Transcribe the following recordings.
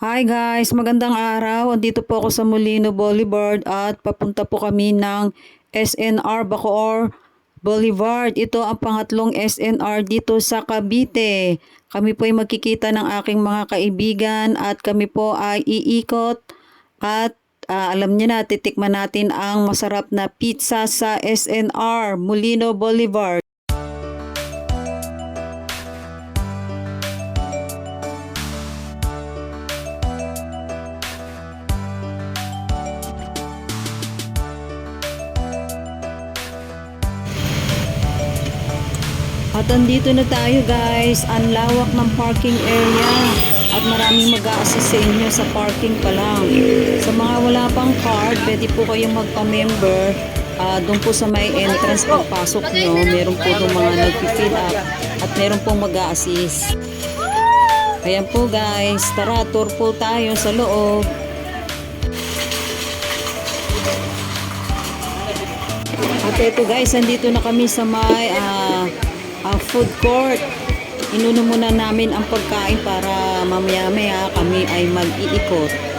Hi guys, magandang araw. Andito po ako sa Molino Boulevard at papunta po kami ng SNR Bacoor Boulevard. Ito ang pangatlong SNR dito sa Cavite. Kami po ay magkikita ng aking mga kaibigan at kami po ay iikot at alam niyo na, titikman natin ang masarap na pizza sa SNR Molino Boulevard. At andito na tayo guys, ang lawak ng parking area at maraming mag-a-assist sa inyo sa parking pa lang. Sa mga wala pang card, pwede po kayong magpa-member doon po sa may entrance pagpasok nyo. Meron po doon mga nag-fill up at meron pong mag-a-assist. Ayan po guys, tara tour po tayo sa loob. At ito guys, andito na kami sa may food court. Inuno muna namin ang pagkain para mamaya-maya kami ay mag-iikot.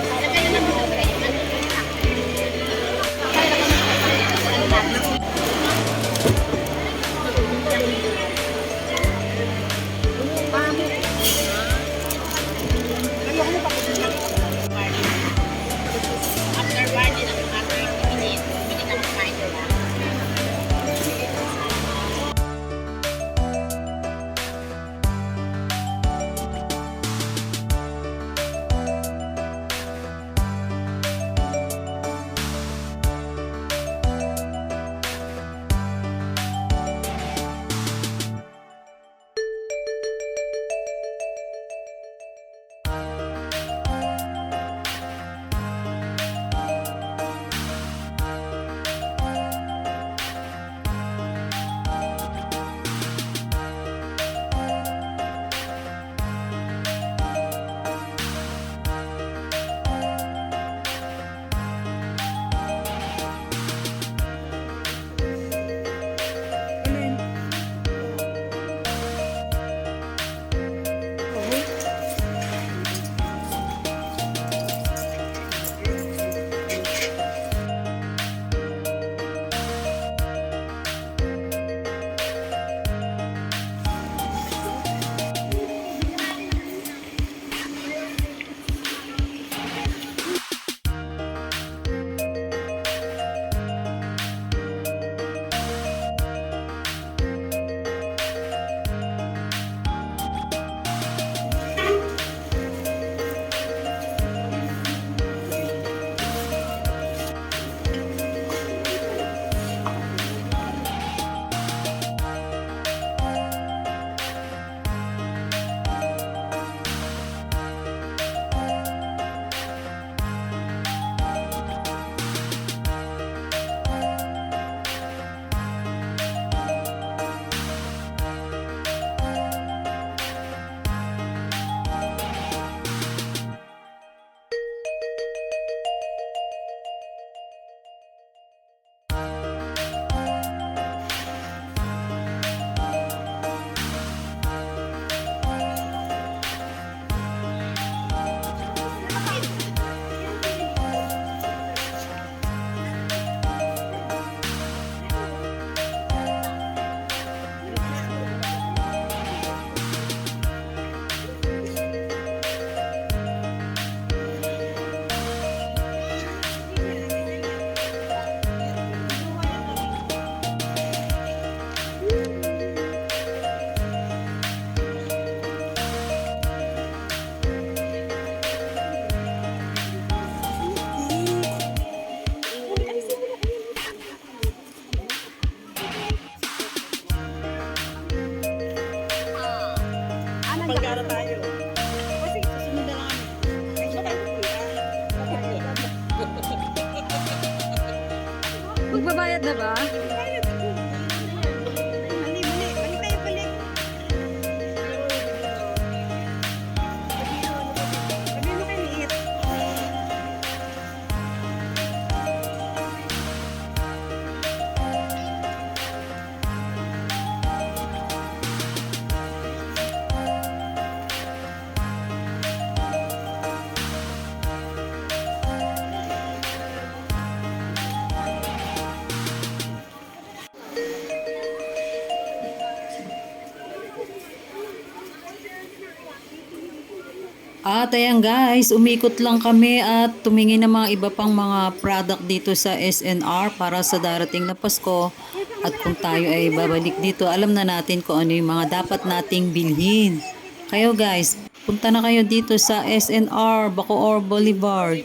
Pagkara tayo. Kasi susunod na lang kami. Magbabayad na ba? Mali, mali. Mali tayo balik. Sabi mo kay Liit. At ayan guys, umikot lang kami at tumingin ng mga iba pang mga product dito sa SNR para sa darating na Pasko. At kung tayo ay babalik dito, alam na natin kung ano yung mga dapat nating bilhin. Kayo guys, punta na kayo dito sa SNR, Bacoor Boulevard.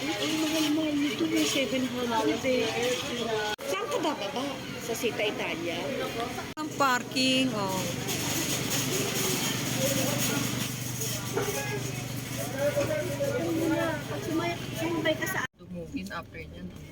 Mahal-mahal nito, may 700 eh. Saan ka bababa? Sa Sita Italia? Ang parking, oh. Sumay ka sa Dumugin after niyan.